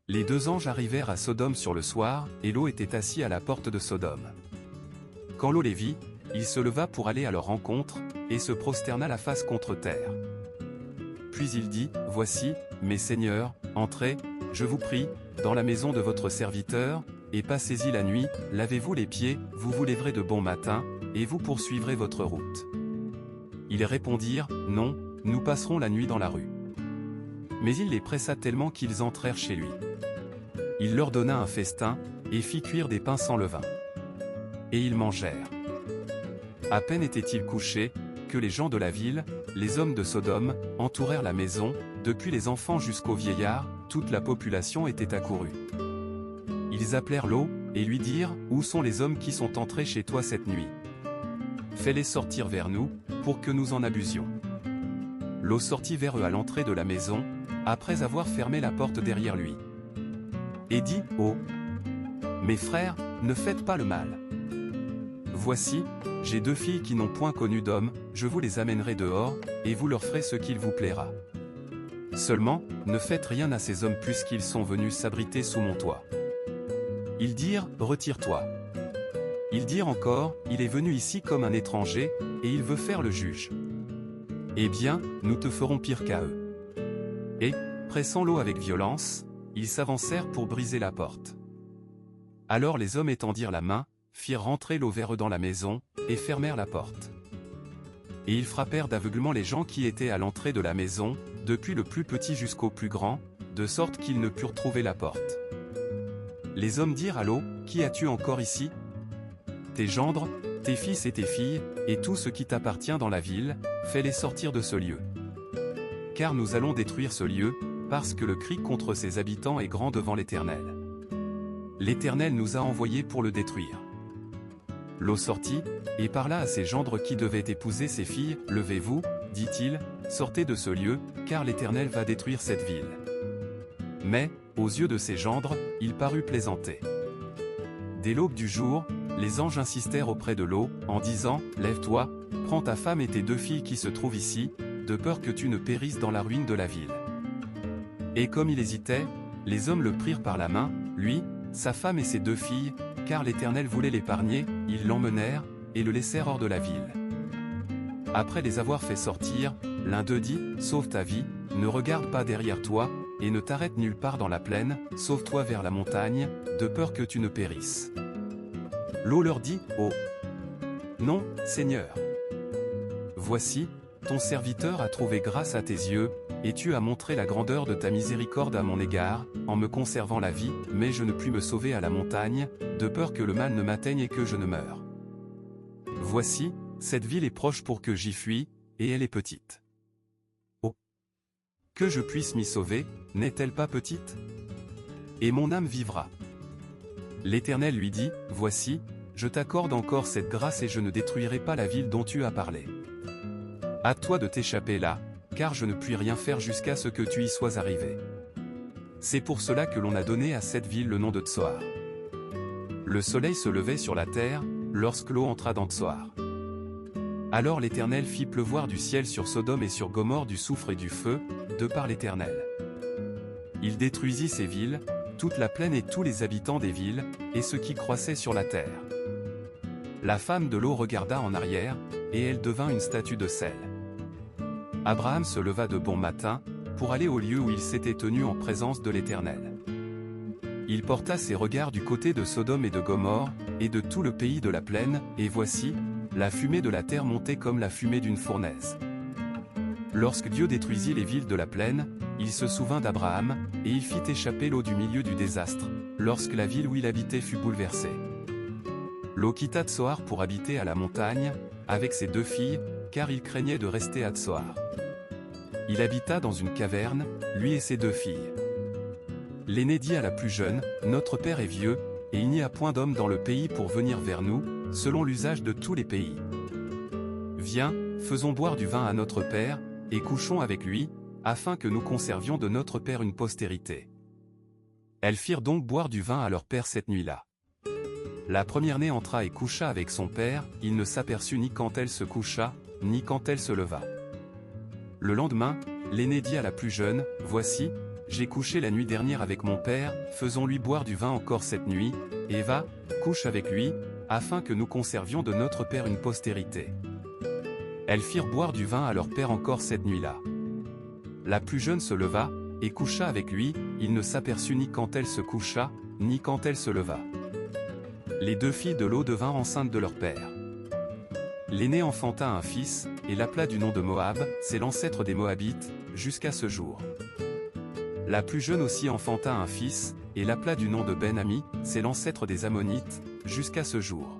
Les deux anges arrivèrent à Sodome sur le soir, et Lot était assis à la porte de Sodome. Quand Lot les vit, il se leva pour aller à leur rencontre, et se prosterna la face contre terre. Puis il dit, « Voici, mes seigneurs, entrez, je vous prie, dans la maison de votre serviteur, et passez-y la nuit, lavez-vous les pieds, vous vous lèverez de bon matin, et vous poursuivrez votre route. » Ils répondirent, « Non, nous passerons la nuit dans la rue. » Mais il les pressa tellement qu'ils entrèrent chez lui. Il leur donna un festin, et fit cuire des pains sans levain. Et ils mangèrent. À peine étaient-ils couchés, que les gens de la ville, les hommes de Sodome, entourèrent la maison, depuis les enfants jusqu'aux vieillards, toute la population était accourue. Ils appelèrent Lot, et lui dirent, « Où sont les hommes qui sont entrés chez toi cette nuit? Fais-les sortir vers nous, pour que nous en abusions. » Lot sortit vers eux à l'entrée de la maison, après avoir fermé la porte derrière lui. Et dit, « Oh, mes frères, ne faites pas le mal. Voici, j'ai deux filles qui n'ont point connu d'homme, je vous les amènerai dehors, et vous leur ferez ce qu'il vous plaira. Seulement, ne faites rien à ces hommes puisqu'ils sont venus s'abriter sous mon toit. » Ils dirent, « Retire-toi. » Ils dirent encore, « Il est venu ici comme un étranger, et il veut faire le juge. Eh bien, nous te ferons pire qu'à eux. » Et, pressant Lot avec violence, ils s'avancèrent pour briser la porte. Alors les hommes étendirent la main, firent rentrer Lot vers eux dans la maison, et fermèrent la porte. Et ils frappèrent d'aveuglement les gens qui étaient à l'entrée de la maison, depuis le plus petit jusqu'au plus grand, de sorte qu'ils ne purent trouver la porte. Les hommes dirent à Lot, « Qui as-tu encore ici? Tes gendres, tes fils et tes filles, et tout ce qui t'appartient dans la ville, fais-les sortir de ce lieu. Car nous allons détruire ce lieu, parce que le cri contre ses habitants est grand devant l'Éternel. L'Éternel nous a envoyés pour le détruire. » Lot sortit, et parla à ses gendres qui devaient épouser ses filles, « Levez-vous, dit-il, sortez de ce lieu, car l'Éternel va détruire cette ville. » Mais, aux yeux de ses gendres, il parut plaisanter. Dès l'aube du jour, les anges insistèrent auprès de Lot, en disant, « Lève-toi, prends ta femme et tes deux filles qui se trouvent ici, de peur que tu ne périsses dans la ruine de la ville. » Et comme il hésitait, les hommes le prirent par la main, lui, sa femme et ses deux filles, car l'Éternel voulait l'épargner, ils l'emmenèrent, et le laissèrent hors de la ville. Après les avoir fait sortir, l'un d'eux dit, « Sauve ta vie, ne regarde pas derrière toi, et ne t'arrête nulle part dans la plaine, sauve-toi vers la montagne, de peur que tu ne périsses. » Lot leur dit, « Oh, non, Seigneur. Voici, ton serviteur a trouvé grâce à tes yeux, et tu as montré la grandeur de ta miséricorde à mon égard, en me conservant la vie, mais je ne puis me sauver à la montagne, de peur que le mal ne m'atteigne et que je ne meure. Voici, cette ville est proche pour que j'y fuie, et elle est petite. Oh, que je puisse m'y sauver, n'est-elle pas petite? Et mon âme vivra. » L'Éternel lui dit, « Voici, je t'accorde encore cette grâce et je ne détruirai pas la ville dont tu as parlé. À toi de t'échapper là, car je ne puis rien faire jusqu'à ce que tu y sois arrivé. » C'est pour cela que l'on a donné à cette ville le nom de Tsoar. Le soleil se levait sur la terre, lorsque Lot entra dans Tsoar. Alors l'Éternel fit pleuvoir du ciel sur Sodome et sur Gomorrhe du soufre et du feu, de par l'Éternel. Il détruisit ces villes, toute la plaine et tous les habitants des villes, et ceux qui croissaient sur la terre. La femme de Lot regarda en arrière, et elle devint une statue de sel. Abraham se leva de bon matin, pour aller au lieu où il s'était tenu en présence de l'Éternel. Il porta ses regards du côté de Sodome et de Gomorrhe, et de tout le pays de la plaine, et voici, la fumée de la terre montait comme la fumée d'une fournaise. Lorsque Dieu détruisit les villes de la plaine, il se souvint d'Abraham, et il fit échapper Lot du milieu du désastre, lorsque la ville où il habitait fut bouleversée. Lot quitta Tsoar pour habiter à la montagne, avec ses deux filles, car il craignait de rester à Tsoar. Il habita dans une caverne, lui et ses deux filles. L'aîné dit à la plus jeune, « Notre père est vieux, et il n'y a point d'homme dans le pays pour venir vers nous, selon l'usage de tous les pays. Viens, faisons boire du vin à notre père, et couchons avec lui, afin que nous conservions de notre père une postérité. » Elles firent donc boire du vin à leur père cette nuit-là. La première-née entra et coucha avec son père, il ne s'aperçut ni quand elle se coucha, ni quand elle se leva. Le lendemain, l'aîné dit à la plus jeune, « Voici, j'ai couché la nuit dernière avec mon père, faisons-lui boire du vin encore cette nuit, et va, couche avec lui, afin que nous conservions de notre père une postérité. Elles firent boire du vin à leur père encore cette nuit-là. La plus jeune se leva, et coucha avec lui, il ne s'aperçut ni quand elle se coucha, ni quand elle se leva. Les deux filles de Lot devinrent enceintes de leur père. L'aînée enfanta un fils, et l'appela du nom de Moab, c'est l'ancêtre des Moabites, jusqu'à ce jour. La plus jeune aussi enfanta un fils, et l'appela du nom de Ben-Ami, c'est l'ancêtre des Ammonites, jusqu'à ce jour.